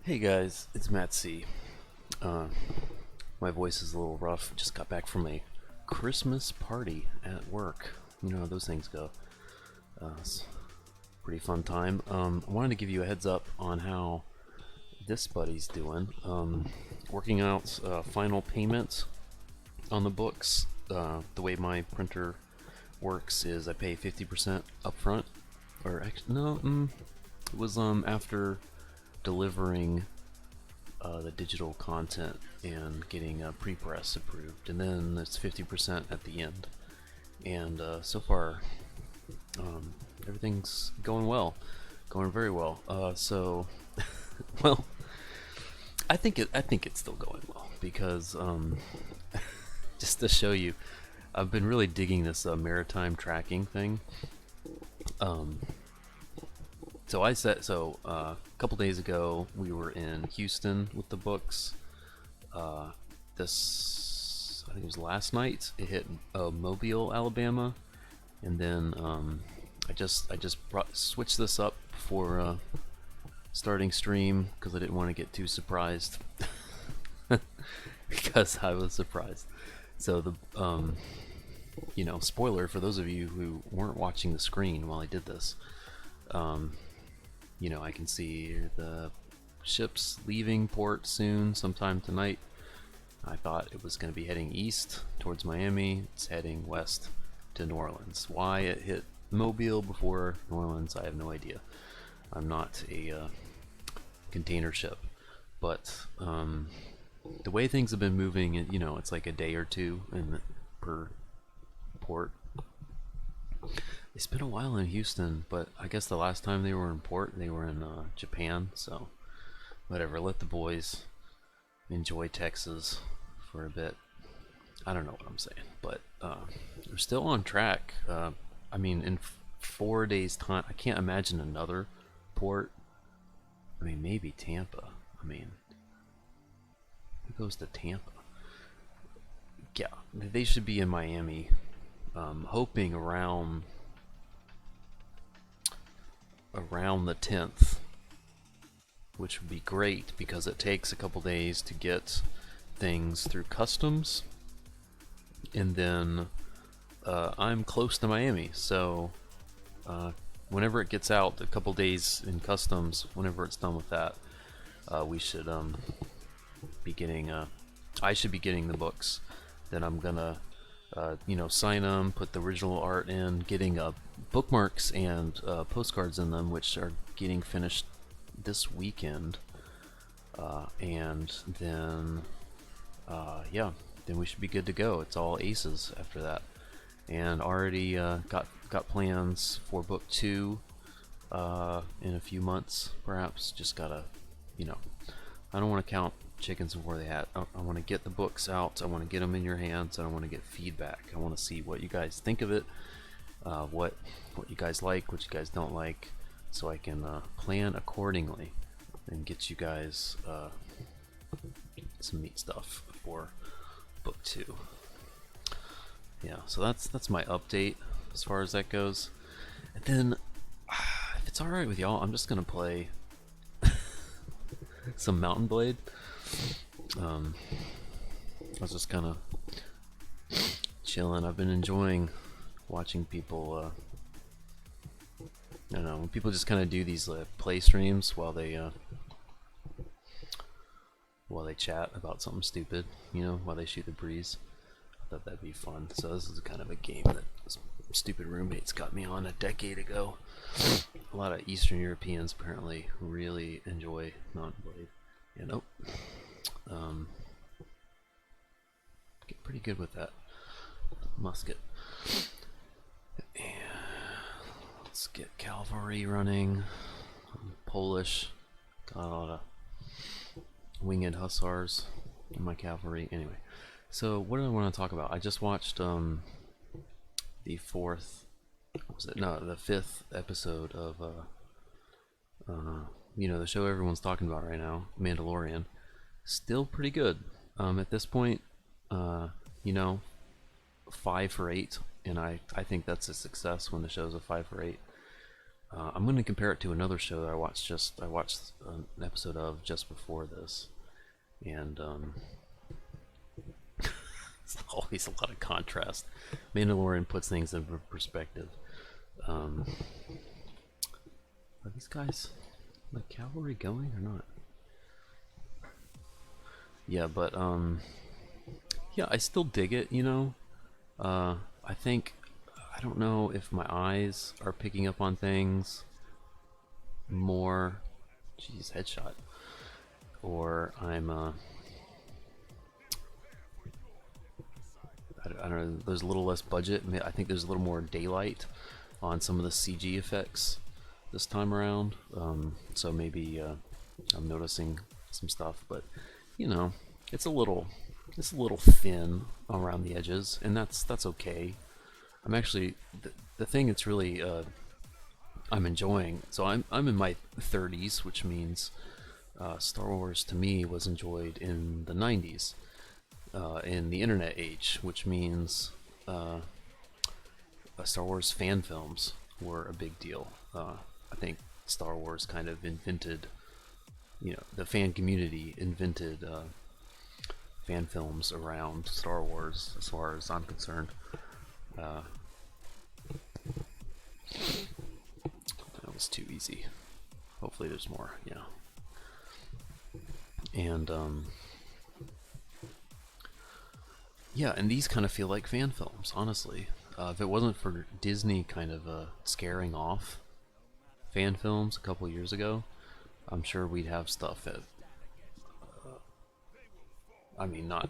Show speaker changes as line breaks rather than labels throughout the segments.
Hey guys, it's Matt C. Uh, my voice is a little rough. Just got back from a Christmas party at work. You know how those things go. It's a pretty fun time. I wanted to give you a heads up on how this buddy's doing. Working out final payments on the books. The way my printer works is I pay 50% upfront. Or actually, no, it was after delivering the digital content and getting pre-press approved, and then it's 50% at the end. And so far, everything's going well, going very well. So, well, I think it's still going well because just to show you, I've been really digging this maritime tracking thing. So a couple days ago we were in Houston with the books. This I think it was last night. It hit Mobile, Alabama, and then I just switched this up for starting stream because I didn't want to get too surprised because I was surprised. So the spoiler for those of you who weren't watching the screen while I did this. I can see the ships leaving port soon, sometime tonight. I thought it was going to be heading east towards Miami. It's heading west to New Orleans. Why it hit Mobile before New Orleans, I have no idea. I'm not a container ship, but the way things have been moving, it's like a day or two per port. It's been a while in Houston, but I guess the last time they were in port, they were in Japan, so whatever, let the boys enjoy Texas for a bit. I don't know what I'm saying, but we're still on track. In 4 days' time, I can't imagine another port. Maybe Tampa. Who goes to Tampa? Yeah, they should be in Miami, hoping around the 10th, which would be great because it takes a couple days to get things through customs, and then I'm close to Miami, so whenever it gets out, a couple days in customs, whenever it's done with that, we should be getting I should be getting the books. Then I'm gonna sign them, put the original art in, getting bookmarks and postcards in them, which are getting finished this weekend, and then then we should be good to go. It's all aces after that, and already got plans for book 2 in a few months, perhaps. Just gotta, I don't want to count chickens before they hatch. I want to get the books out. I want to get them in your hands, and I want to get feedback. I want to see what you guys think of it, what you guys like, what you guys don't like, so I can plan accordingly and get you guys some neat stuff for book 2. Yeah, so that's my update as far as that goes. And then, if it's alright with y'all, I'm just gonna play some Mountain Blade. I was just kind of chilling. I've been enjoying watching people. I don't know, when people just kind of do these play streams while they chat about something stupid, while they shoot the breeze. I thought that'd be fun. So this is kind of a game that some stupid roommates got me on a decade ago. A lot of Eastern Europeans apparently really enjoy Mountain Blade. Get pretty good with that musket. And let's get cavalry running. I'm Polish. Got a lot of winged hussars in my cavalry. Anyway, so what do I want to talk about? I just watched the fifth episode of the show everyone's talking about right now, Mandalorian. Still pretty good. At this point, 5 for 8, and I think that's a success when the show's a 5 for 8. I'm going to compare it to another show that I watched an episode of just before this, and it's always a lot of contrast. Mandalorian puts things in perspective. Are these guys the cavalry going or not? Yeah, but yeah, I still dig it. I think I don't know if my eyes are picking up on things more. Jeez, headshot. Or I'm I don't know. There's a little less budget. I think there's a little more daylight on some of the CG effects this time around. So maybe I'm noticing some stuff, but it's a little thin around the edges, and that's okay. I'm actually the thing that's really I'm enjoying. So I'm in my 30s, which means Star Wars to me was enjoyed in the 90s, in the internet age, which means Star Wars fan films were a big deal. I think Star Wars kind of invented, the fan community invented fan films around Star Wars, as far as I'm concerned. That was too easy. Hopefully there's more, yeah. And yeah, and these kind of feel like fan films, honestly. If it wasn't for Disney kind of scaring off fan films a couple years ago, I'm sure we'd have stuff that, I mean, not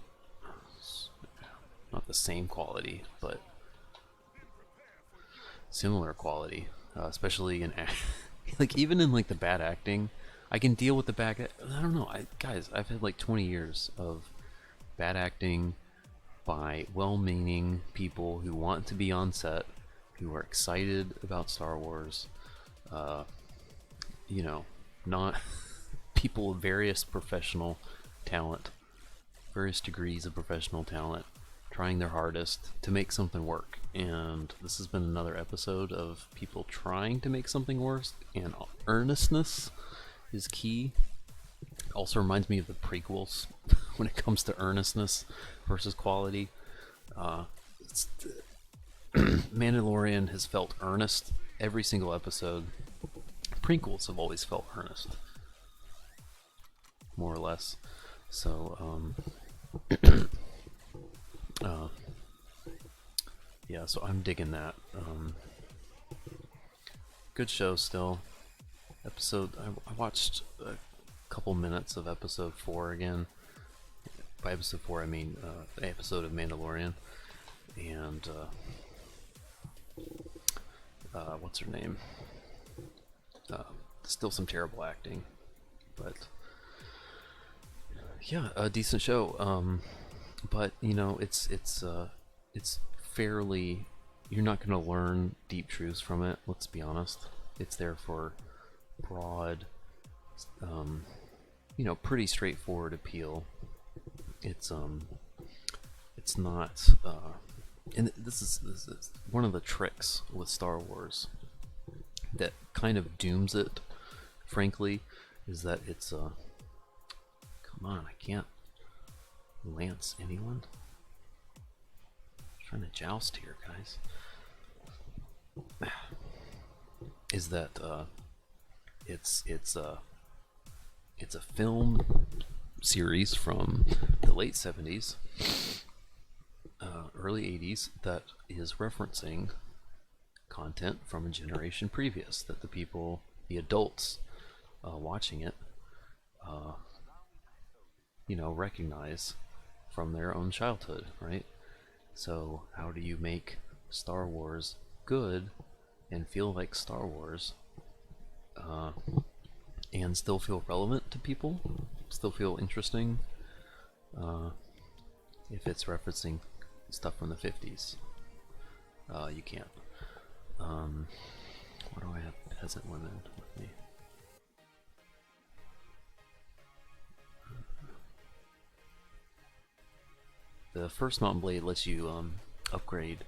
the same quality, but similar quality, especially in like even in like the bad acting. I can deal with the bad. I don't know, guys. I've had like 20 years of bad acting by well-meaning people who want to be on set, who are excited about Star Wars. Not people of various professional talent, various degrees of professional talent, trying their hardest to make something work. And this has been another episode of people trying to make something work, and earnestness is key. Also reminds me of the prequels when it comes to earnestness versus quality. Mandalorian has felt earnest every single episode. Prequels have always felt earnest, more or less. So yeah, so I'm digging that. Good show still. I watched a couple minutes of episode 4 again. By episode 4 I mean the episode of Mandalorian, and what's her name? Still some terrible acting, but yeah, a decent show. But it's fairly. You're not going to learn deep truths from it. Let's be honest. It's there for broad, pretty straightforward appeal. It's not, and this is one of the tricks with Star Wars that kind of dooms it, frankly, is that it's come on, I can't lance anyone. I'm trying to joust here, guys. Is that it's a film series from the late 70s, early 80s that is referencing content from a generation previous that the adults watching it, recognize from their own childhood, right? So how do you make Star Wars good and feel like Star Wars, and still feel relevant to people, still feel interesting, if it's referencing stuff from the 50s? You can't. What do I have? Peasant women with me. The first Mountain Blade lets you upgrade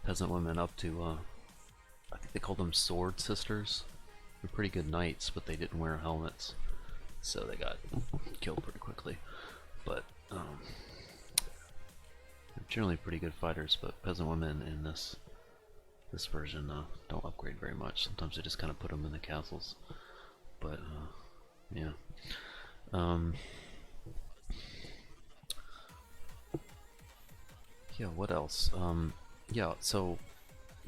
peasant women up to, I think they called them sword sisters. They're pretty good knights, but they didn't wear helmets, so they got killed pretty quickly. But they're generally pretty good fighters. But peasant women in this version don't upgrade very much. Sometimes they just kind of put them in the castles. But yeah. Yeah, what else? Yeah, so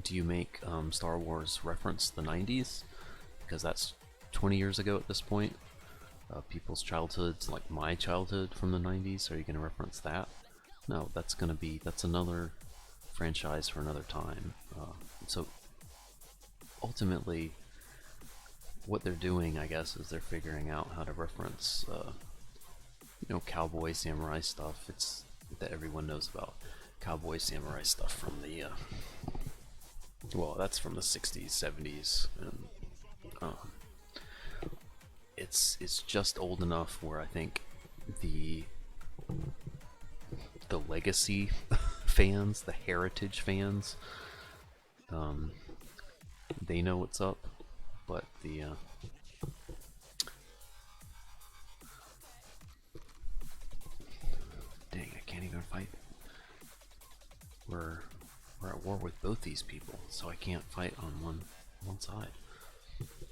do you make Star Wars reference the 90s? Because that's 20 years ago at this point. People's childhoods, like my childhood from the 90s, are you going to reference that? No, that's another franchise for another time. So ultimately, what they're doing, I guess, is they're figuring out how to reference, cowboy samurai stuff. It's that everyone knows about cowboy samurai stuff from the, well, that's from the 60s, 70s, and it's just old enough where I think the legacy fans, the heritage fans, they know what's up, but the dang, I can't even fight. We're at war with both these people, so I can't fight on one side,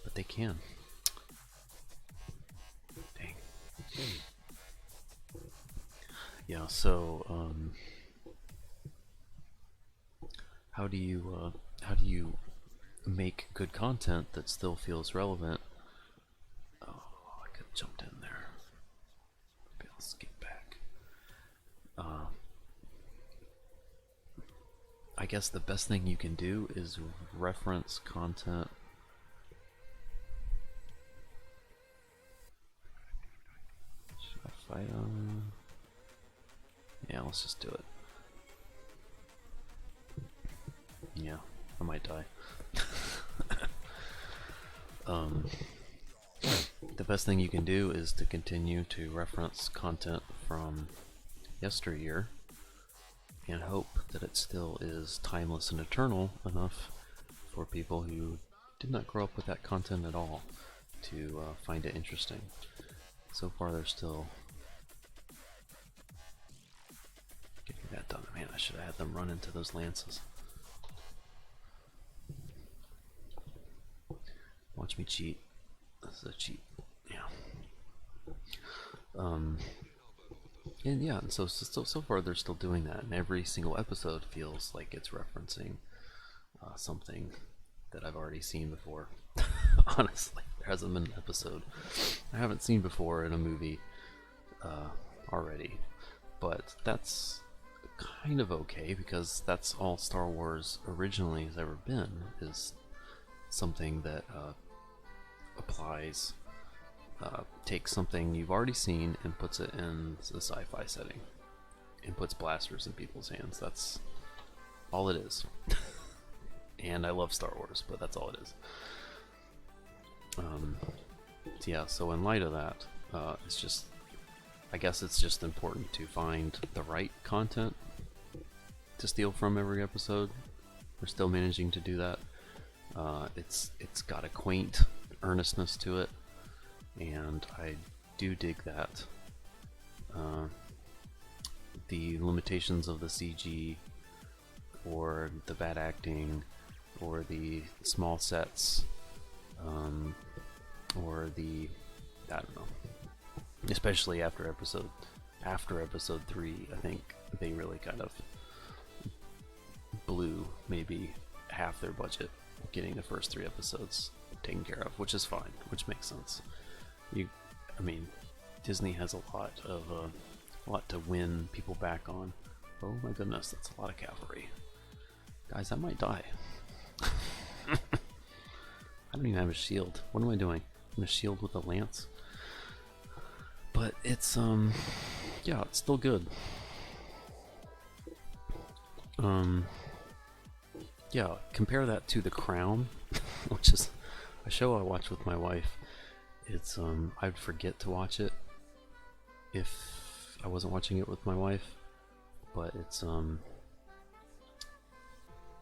but they can. Dang. Yeah, so how do you make good content that still feels relevant? Oh, I could have jumped in there. Maybe I'll skip back. I guess the best thing you can do is reference content. Should I fight on? Yeah, let's just do it. Yeah, I might die. The best thing you can do is to continue to reference content from yesteryear and hope that it still is timeless and eternal enough for people who did not grow up with that content at all to find it interesting. So far they're still getting that done. Man, I should have had them run into those lances. Watch me cheat. This is a cheat. Yeah. And yeah, and so far they're still doing that, and every single episode feels like it's referencing something that I've already seen before. Honestly, there hasn't been an episode I haven't seen before in a movie already, but that's kind of okay because that's all Star Wars originally has ever been, is something that applies, takes something you've already seen and puts it in the sci-fi setting and puts blasters in people's hands. That's all it is. And I love Star Wars, but that's all it is. Yeah, so in light of that, it's just, I guess it's just important to find the right content to steal from every episode. We're still managing to do that. It's got a quaint earnestness to it, and I do dig that. The limitations of the CG, or the bad acting, or the small sets, or the, I don't know, especially after episode 3, I think they really kind of blew maybe half their budget getting the first 3 episodes taken care of, which is fine, which makes sense. I mean, Disney has a lot to win people back on. Oh my goodness, that's a lot of cavalry. Guys, I might die. I don't even have a shield. What am I doing? I'm a shield with a lance. But it's yeah, it's still good. Yeah, compare that to The Crown, which is a show I watch with my wife. It's I'd forget to watch it if I wasn't watching it with my wife, but it's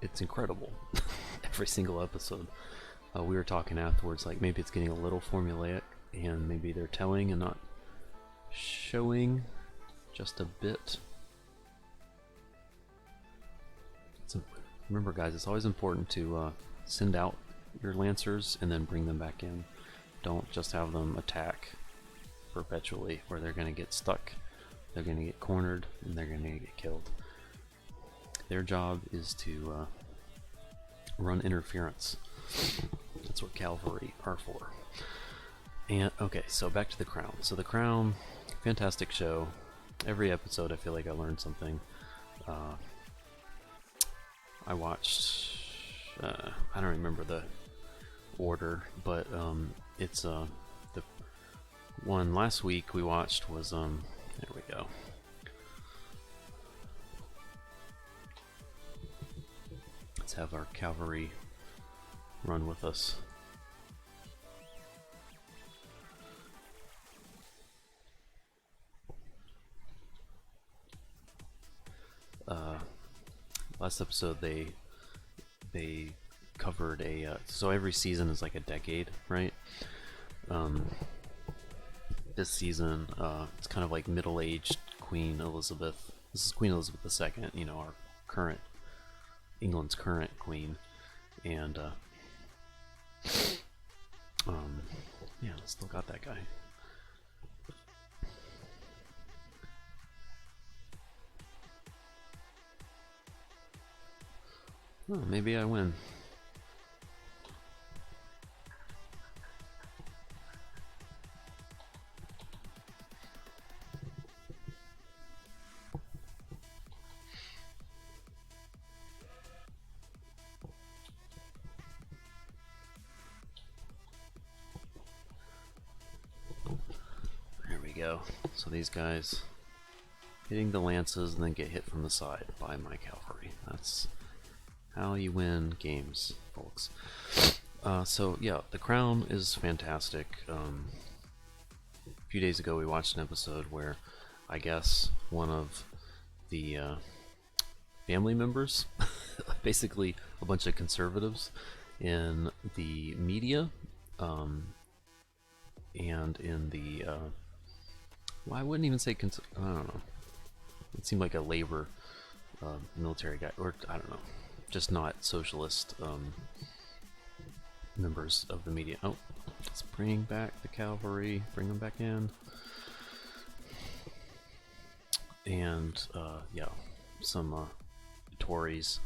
it's incredible. Every single episode. We were talking afterwards, like maybe it's getting a little formulaic, and maybe they're telling and not showing just a bit. Remember, guys, it's always important to send out your Lancers and then bring them back in. Don't just have them attack perpetually, where they're going to get stuck, they're going to get cornered, and they're going to get killed. Their job is to run interference. That's what cavalry are for. And okay, so back to The Crown. So The Crown, fantastic show. Every episode I feel like I learned something. I watched, I don't remember the order, but it's the one last week we watched was there we go. Let's have our cavalry run with us. Last episode they covered a so every season is like a decade, right? This season it's kind of like middle-aged Queen Elizabeth. This is Queen Elizabeth II, you know, our current England's current queen, and yeah, still got that guy. Oh, maybe I win. There we go. So these guys hitting the lances and then get hit from the side by my cavalry. That's how you win games, folks. So yeah, The Crown is fantastic. A few days ago we watched an episode where I guess one of the family members, basically a bunch of conservatives in the media, and in the well, I wouldn't even say I don't know. It seemed like a labor military guy, or I don't know, just not socialist members of the media. Oh, let's bring back the cavalry, bring them back in. And yeah, some Tories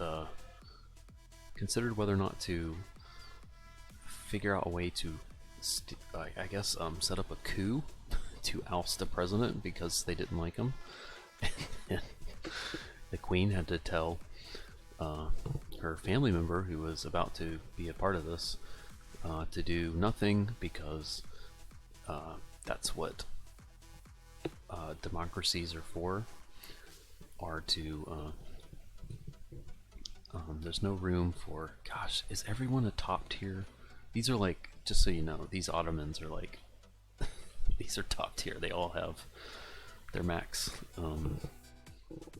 considered whether or not to figure out a way to I guess set up a coup to oust the president because they didn't like him. And the Queen had to tell her family member, who was about to be a part of this, to do nothing, because that's what democracies are for, are to there's no room for, gosh, is everyone a top tier? These are like, just so you know, these Ottomans are like these are top tier. They all have their max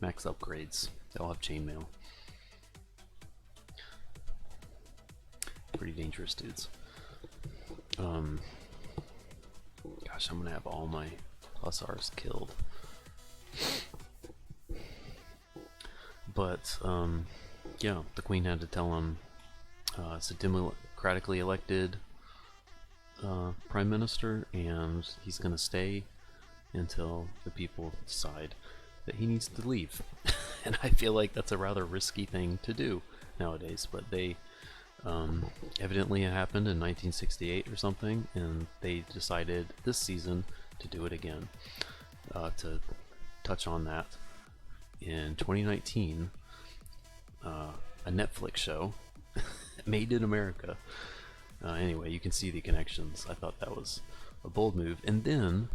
upgrades. They all have chainmail. Pretty dangerous dudes. Gosh, I'm gonna have all my hussars killed. But yeah, the Queen had to tell him it's a democratically elected prime minister, and he's gonna stay until the people decide that he needs to leave. And I feel like that's a rather risky thing to do nowadays, but they evidently it happened in 1968 or something, and they decided this season to do it again. To touch on that, in 2019, a Netflix show, Made in America. Anyway, you can see the connections. I thought that was a bold move. And then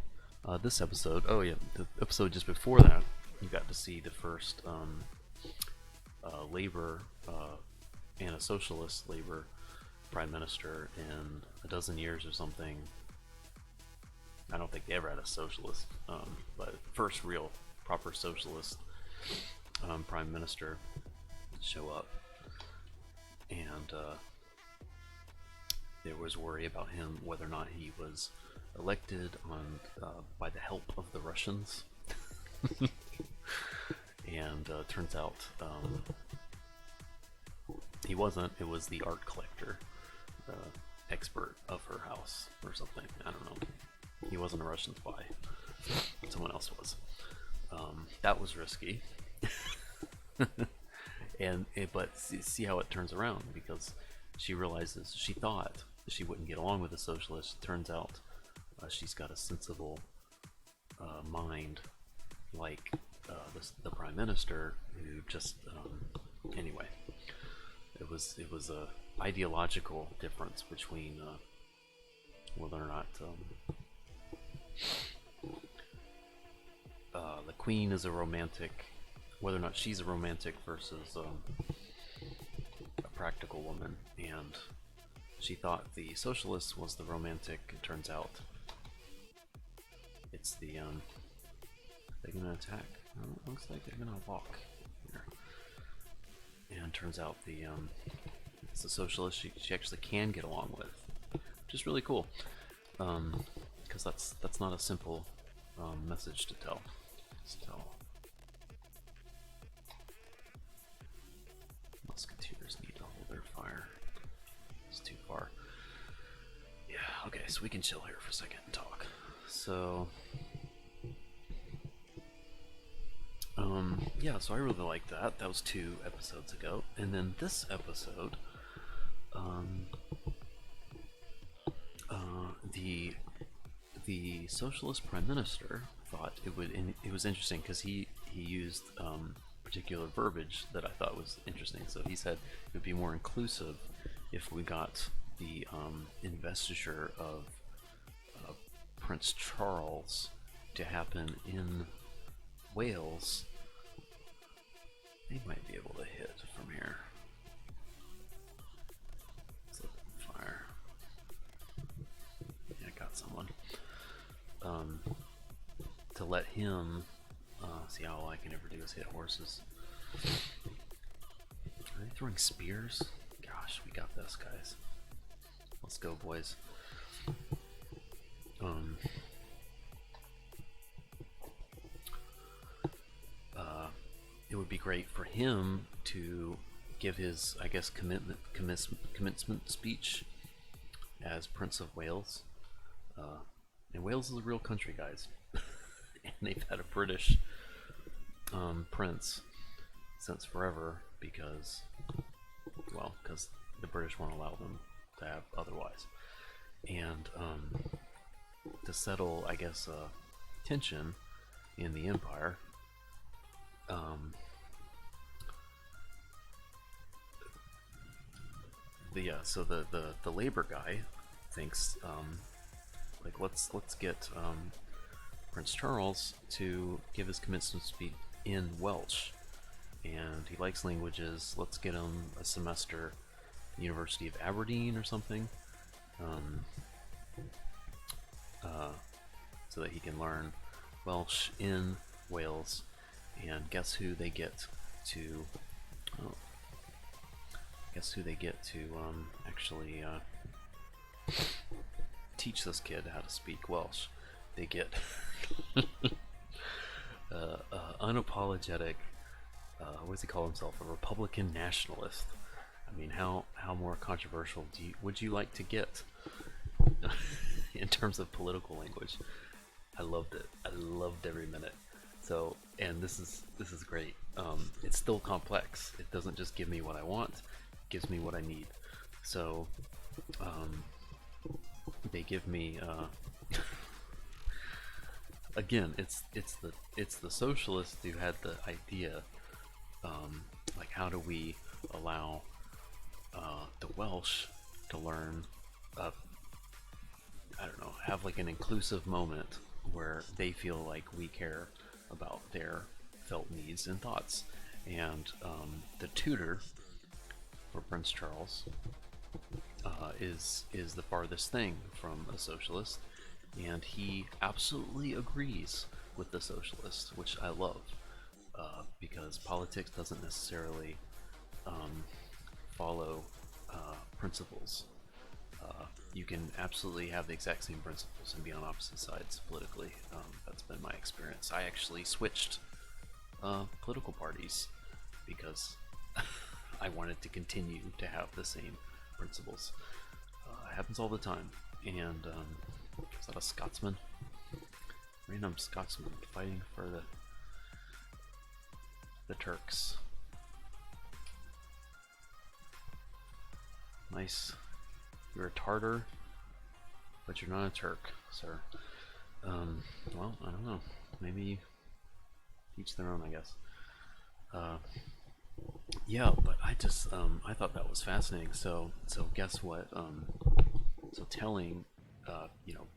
this episode, oh yeah, the episode just before that, you got to see the first Labor and a socialist Labor prime minister in a dozen years or something. I don't think they ever had a socialist, but first real proper socialist prime minister show up. and there was worry about him, whether or not he was elected on by the help of the Russians. And turns out he wasn't. It was the art collector, the expert of her house or something. I don't know. He wasn't a Russian spy. Someone else was. That was risky. But see how it turns around, because she realizes, she thought she wouldn't get along with the socialists. Turns out she's got a sensible mind, like the prime minister, who just anyway. It was a ideological difference between whether or not the queen is a romantic, whether or not she's a romantic versus a practical woman, and she thought the socialist was the romantic. It turns out it's the they're gonna attack. It looks like they're gonna walk here, and turns out it's the socialist she actually can get along with, which is really cool, because that's not a simple message to tell. Musketeers need to hold their fire. It's too far. Yeah, okay, so we can chill here for a second and talk. So, yeah, so I really liked that. That was 2 episodes ago. And then this episode, the socialist prime minister thought it was interesting, because he used particular verbiage that I thought was interesting. So he said it would be more inclusive if we got the investiture of Prince Charles to happen in Wales. They might be able to hit from here. Let's look at fire. Yeah, I got someone. To let him see, how all I can ever do is hit horses. Are they throwing spears? Gosh, we got this, guys. Let's go, boys. It would be great for him to give his, I guess, commencement speech as Prince of Wales. And Wales is a real country, guys. And they've had a British prince since forever, because the British won't allow them to have otherwise. And to settle, I guess, tension in the empire, so the Labour guy thinks, like, let's get Prince Charles to give his commencement speech in Welsh, and he likes languages. Let's get him a semester University of Aberdeen or something, so that he can learn Welsh in Wales. And guess who they get to? Actually teach this kid how to speak Welsh. They get unapologetic. What does he call himself? A Republican nationalist. I mean, how more controversial would you like to get in terms of political language? I loved it. I loved every minute. So, and this is great. It's still complex. It doesn't just give me what I want. It gives me what I need. So, they give me. Again, it's the socialists who had the idea. Like, how do we allow the Welsh to learn? I don't know. Have like an inclusive moment where they feel like we care about their felt needs and thoughts. And the tutor for Prince Charles is the farthest thing from a socialist, and he absolutely agrees with the socialists, which I love, because politics doesn't necessarily follow principles. You can absolutely have the exact same principles and be on opposite sides politically. That's been my experience. I actually switched political parties because I wanted to continue to have the same principles. It happens all the time. And is that a Scotsman? Random Scotsman fighting for the Turks. Nice. You're a Tartar, but you're not a Turk, sir. Well, I don't know. Maybe each their own, I guess. Yeah, but I just I thought that was fascinating. So guess what? So telling, you know,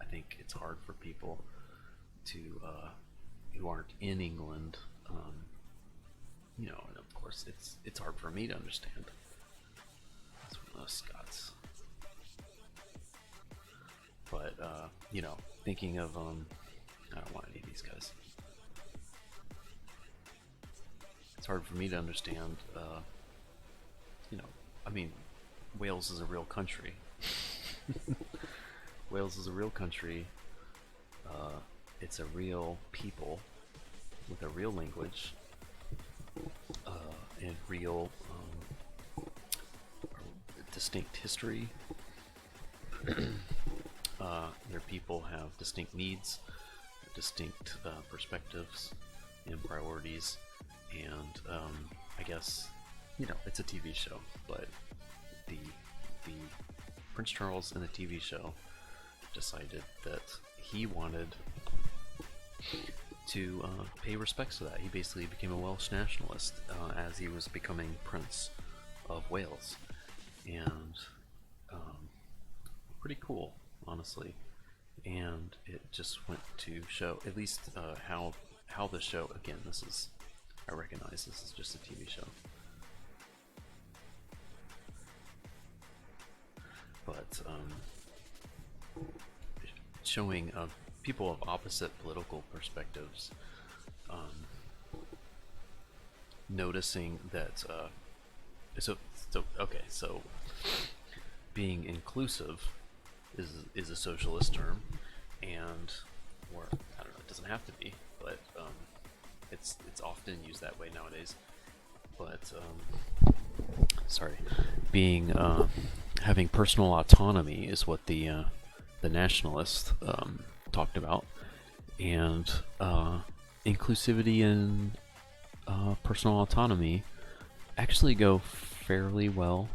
I think it's hard for people to who aren't in England. You know, and of course it's hard for me to understand. That's one of those Scots. But you know, thinking of I don't want any of these guys. It's hard for me to understand. You know, I mean, Wales is a real country. Wales is a real country. It's a real people with a real language and real distinct history. Their people have distinct needs, distinct perspectives and priorities, and I guess, you know, it's a TV show, but the Prince Charles in the TV show decided that he wanted to pay respects to that. He basically became a Welsh nationalist as he was becoming Prince of Wales, and pretty cool, honestly. And it just went to show, at least how the show, again, I recognize this is just a TV show, but showing people of opposite political perspectives, noticing that so being inclusive is a socialist term, or I don't know, it doesn't have to be, but it's often used that way nowadays. But sorry, being having personal autonomy is what the nationalists talked about, and inclusivity and personal autonomy actually go fairly well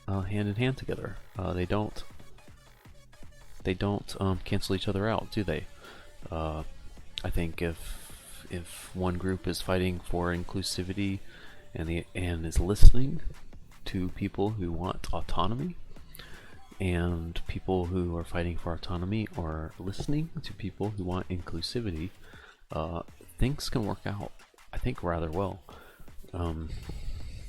hand in hand together. They don't cancel each other out, do they? I think if one group is fighting for inclusivity and is listening to people who want autonomy, and people who are fighting for autonomy are listening to people who want inclusivity, things can work out, I think, rather well.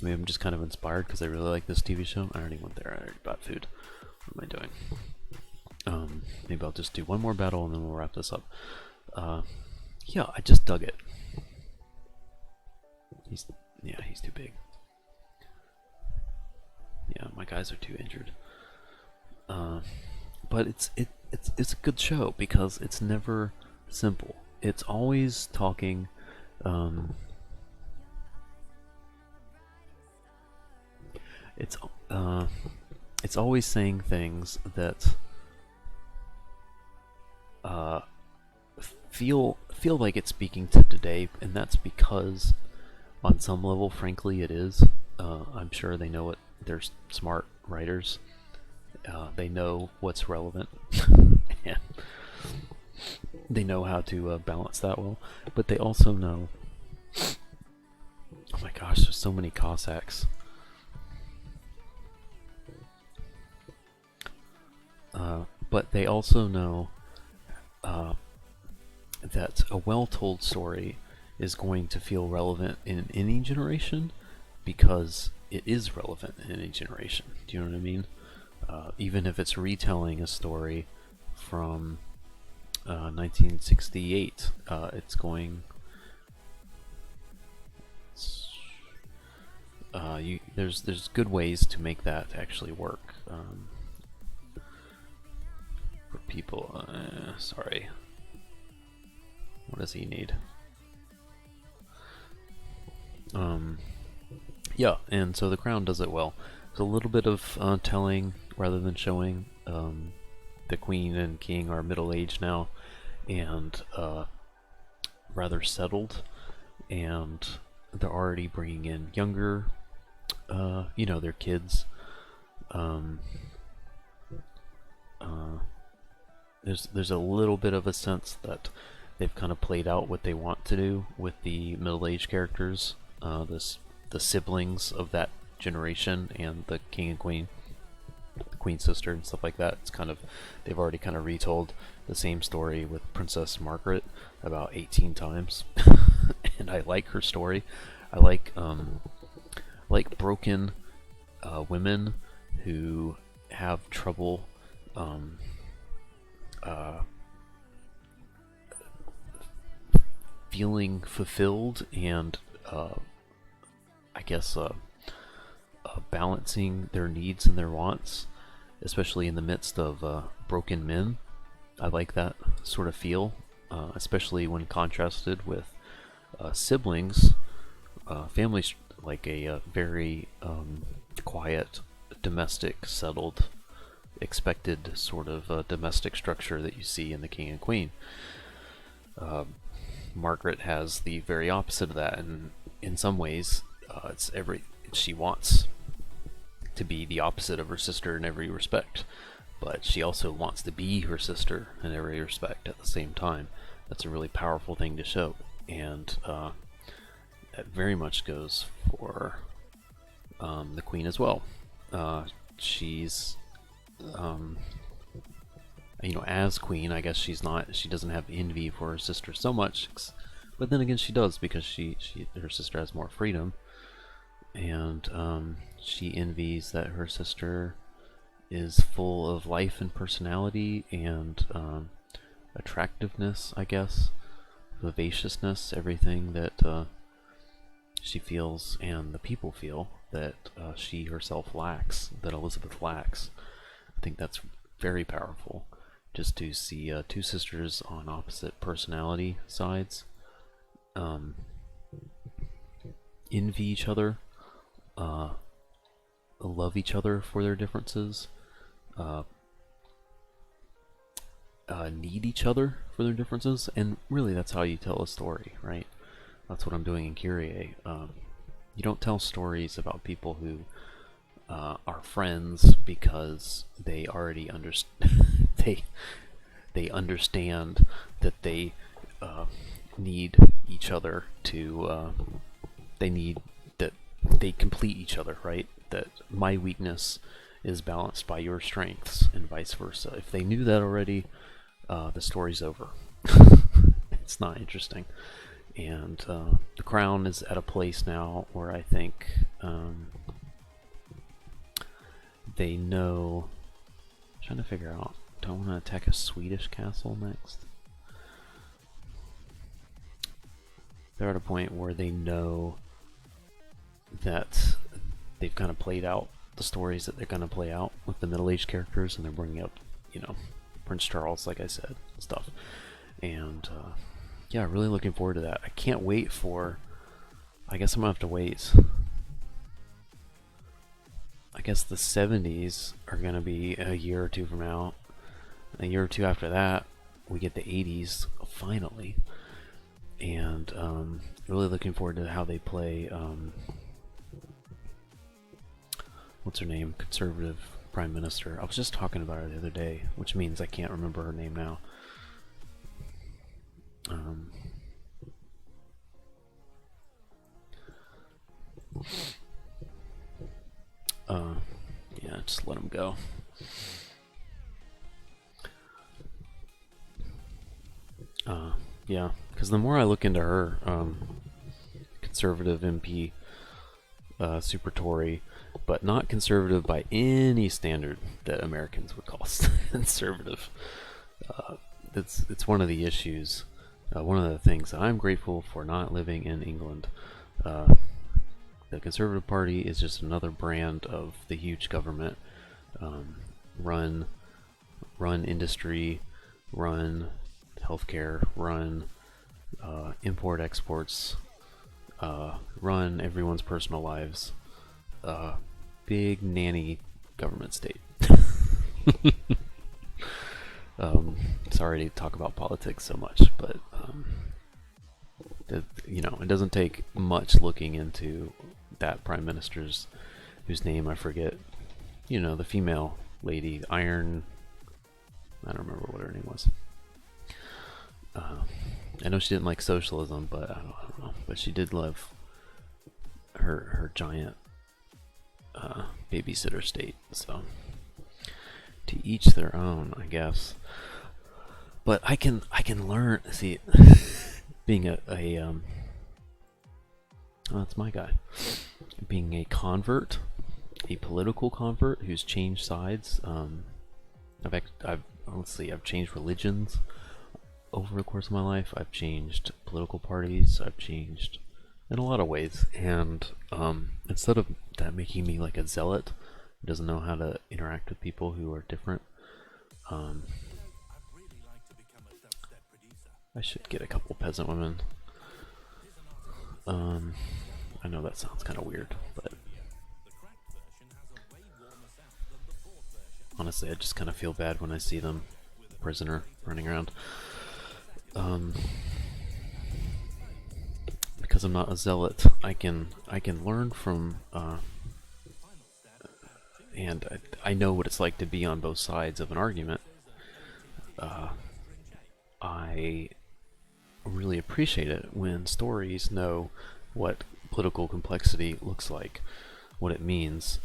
Maybe I'm just kind of inspired because I really like this TV show. I already went there. I already bought food. What am I doing? Maybe I'll just do one more battle and then we'll wrap this up. Yeah, I just dug it. He's too big. Yeah, my guys are too injured. But it's a good show because it's never simple. It's always talking. It's always saying things that feel like it's speaking to today, and that's because on some level, frankly, it is. I'm sure they know it. They're smart writers. They know what's relevant, and they know how to balance that well. But they also know, oh my gosh, there's so many Cossacks. But they also know that a well-told story is going to feel relevant in any generation because it is relevant in any generation. Do you know what I mean? Even if it's retelling a story from 1968, there's good ways to make that actually work for people. Sorry, what does he need? Yeah, and so the crown does it well. There's a little bit of telling rather than showing. The queen and king are middle-aged now and rather settled, and they're already bringing in younger, their kids. There's a little bit of a sense that they've kind of played out what they want to do with the middle-aged characters, the siblings of that generation, and the king and queen, the queen's sister, and stuff like that. It's kind of, they've already kind of retold the same story with Princess Margaret about 18 times, and I like her story. I like broken women who have trouble feeling fulfilled and I guess balancing their needs and their wants, especially in the midst of broken men. I like that sort of feel, especially when contrasted with siblings, families, like a very quiet, domestic, settled, expected sort of domestic structure that you see in the king and queen. Margaret has the very opposite of that, and in some ways, she wants to be the opposite of her sister in every respect, but she also wants to be her sister in every respect at the same time. That's a really powerful thing to show, and that very much goes for the queen as well. She's as queen, I guess she doesn't have envy for her sister so much, but then again she does, because her sister has more freedom, and she envies that her sister is full of life and personality and attractiveness, I guess, vivaciousness, everything that she feels and the people feel that she herself lacks, that Elizabeth lacks. I think that's very powerful, just to see two sisters on opposite personality sides envy each other, love each other for their differences, need each other for their differences, and really that's how you tell a story, right? That's what I'm doing in KYRIE. You don't tell stories about people who are friends because they already understand they understand that they need each other to they complete each other, right? That my weakness is balanced by your strengths and vice versa. If they knew that already, the story's over. It's not interesting. And the crown is at a place now where I think they know. I'm trying to figure out, do I want to attack a Swedish castle next? They're at a point where they know that they've kind of played out the stories that they're going to play out with the middle-aged characters, and they're bringing up, Prince Charles, like I said, stuff. And yeah, really looking forward to that. I can't wait for, I guess I'm gonna have to wait. I guess the 70s are gonna be a year or two from now. A year or two after that, we get the 80s finally. And really looking forward to how they play what's her name? Conservative Prime Minister. I was just talking about her the other day, which means I can't remember her name now. Yeah, just let him go. Yeah, because the more I look into her, conservative MP, super Tory, but not conservative by any standard that Americans would call conservative. It's one of the issues. One of the things that I'm grateful for not living in England, the Conservative Party is just another brand of the huge government run industry, run healthcare, run import exports, run everyone's personal lives. Big nanny government state. Sorry to talk about politics so much, but it doesn't take much looking into that prime minister's, whose name I forget. The female lady, I don't remember what her name was. I know she didn't like socialism, but I don't know. But she did love her giant babysitter state. So to each their own, I guess. But I can learn. See, being oh, that's my guy. Being a convert, a political convert who's changed sides. I've changed religions over the course of my life. I've changed political parties. I've changed in a lot of ways. And instead of that making me like a zealot who doesn't know how to interact with people who are different, I should get a couple peasant women. I know that sounds kind of weird, but honestly, I just kind of feel bad when I see them, prisoner, running around. Because I'm not a zealot, I can learn from, and I know what it's like to be on both sides of an argument. I really appreciate it when stories know what political complexity looks like, what it means,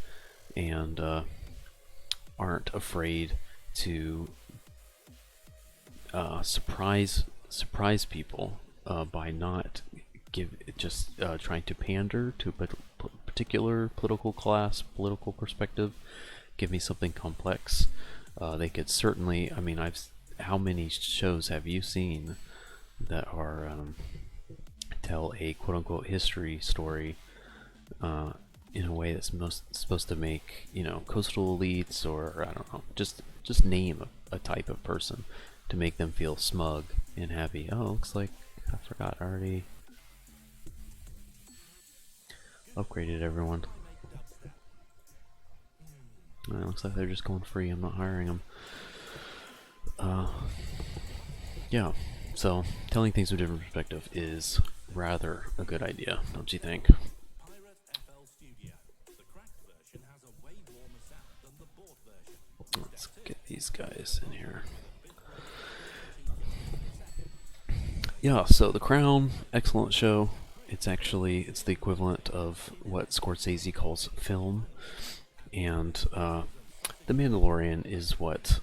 and aren't afraid to surprise people by not trying to pander to a particular political class, political perspective. Give me something complex. They could certainly. I mean, how many shows have you seen that are tell a quote-unquote history story in a way that's supposed to make coastal elites, or I don't know, just name a type of person to make them feel smug and happy. Oh, looks like I forgot, I already upgraded everyone. Looks like they're just going free. I'm not hiring them. Yeah, so telling things from a different perspective is rather a good idea, don't you think? Let's get these guys in here. Yeah, so The Crown, excellent show. It's the equivalent of what Scorsese calls film, and The Mandalorian is what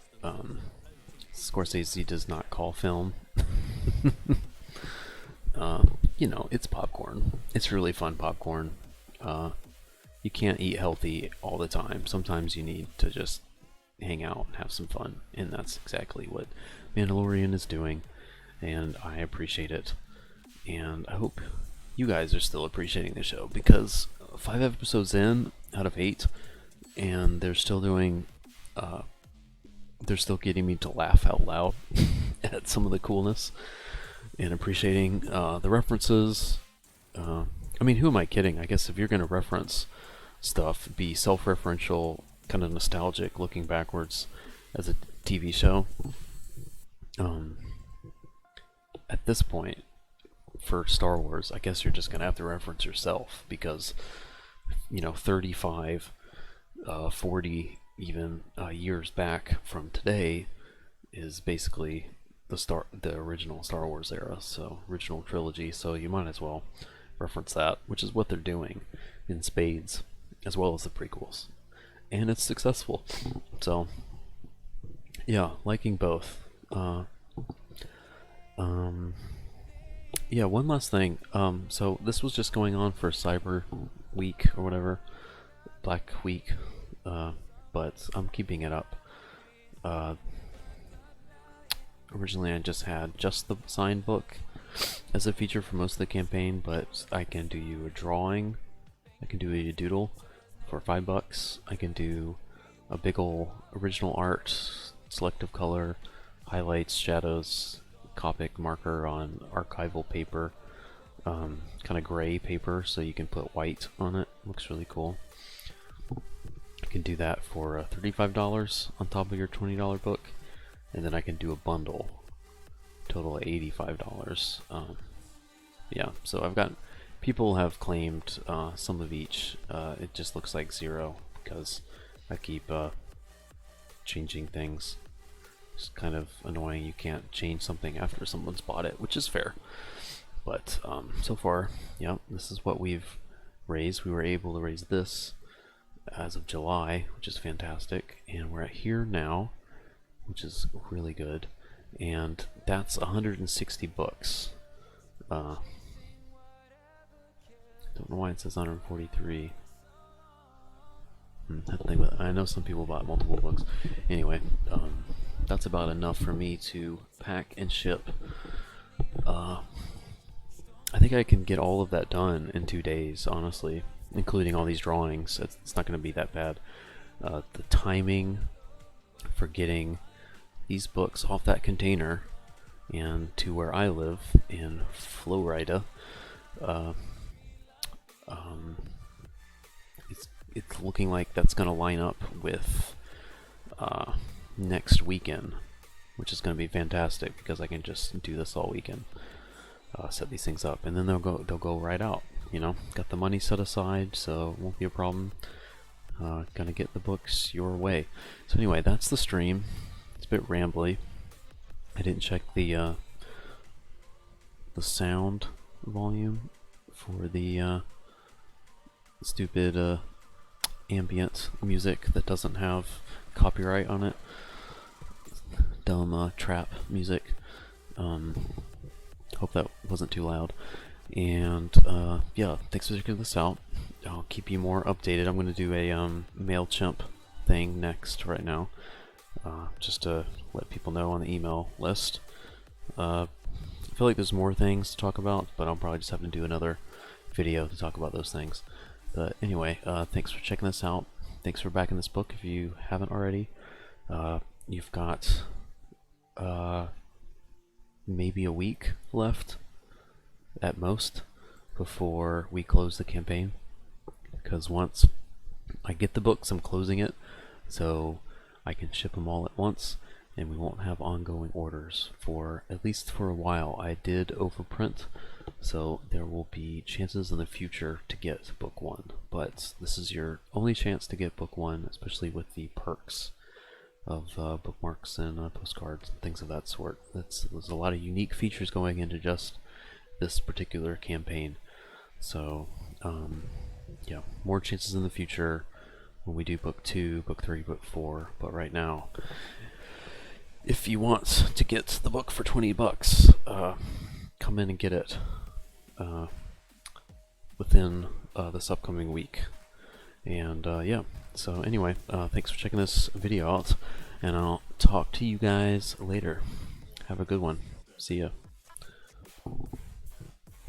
Scorsese does not call film. It's popcorn. It's really fun popcorn. You can't eat healthy all the time. Sometimes you need to just hang out and have some fun, and that's exactly what Mandalorian is doing, and I appreciate it. And I hope you guys are still appreciating the show, because 5 episodes in out of 8, and they're still getting me to laugh out loud at some of the coolness and appreciating the references. I mean, who am I kidding? I guess if you're going to reference stuff, be self-referential, kind of nostalgic, looking backwards as a TV show. At this point, for Star Wars, I guess you're just going to have to reference yourself, because 35, 40 even years back from today is basically the original Star Wars era, so original trilogy, so you might as well reference that, which is what they're doing in spades, as well as the prequels, and it's successful. So yeah, liking both. Yeah, one last thing. So this was just going on for Cyber Week or whatever, Black Week, but I'm keeping it up. Originally I just had just the signed book as a feature for most of the campaign, but I can do you a drawing I can do a doodle for $5. I can do a big ol' original art, selective color, highlights, shadows, Copic marker on archival paper, kind of gray paper, so you can put white on it. Looks really cool. You can do that for $35 on top of your $20 book, and then I can do a bundle, total of $85. Yeah, so I've got people have claimed some of each. It just looks like 0 because I keep changing things. It's kind of annoying. You can't change something after someone's bought it, which is fair. But so far, yeah, this is what we've raised. We were able to raise this as of July, which is fantastic, and we're at here now, which is really good, and that's 160 books. Don't know why it says 143. I know some people bought multiple books. Anyway, that's about enough for me to pack and ship. I think I can get all of that done in 2 days, honestly, including all these drawings. It's not going to be that bad. The timing for getting these books off that container and to where I live in Florida, it's looking like that's going to line up with next weekend, which is going to be fantastic because I can just do this all weekend. Set these things up, and then they'll go right out. You know, got the money set aside, so it won't be a problem. Gonna get the books your way. So anyway, that's the stream. It's a bit rambly. I didn't check the sound volume for the stupid ambient music that doesn't have copyright on it. Dumb trap music. Hope that wasn't too loud. And yeah, thanks for checking this out. I'll keep you more updated. I'm going to do a MailChimp thing next right now, just to let people know on the email list. I feel like there's more things to talk about, but I'll probably just have to do another video to talk about those things. But anyway, thanks for checking this out. Thanks for backing this book if you haven't already. You've got maybe a week left at most before we close the campaign, because once I get the books, I'm closing it so I can ship them all at once, and we won't have ongoing orders for at least for a while. I did overprint, so there will be chances in the future to get book 1, but this is your only chance to get book 1, especially with the perks of bookmarks and postcards and things of that sort. There's a lot of unique features going into just this particular campaign. So yeah, more chances in the future when we do book 2, book 3, book 4. But right now, if you want to get the book for $20, come in and get it within this upcoming week. And yeah, so anyway, thanks for checking this video out, and I'll talk to you guys later. Have a good one. See ya.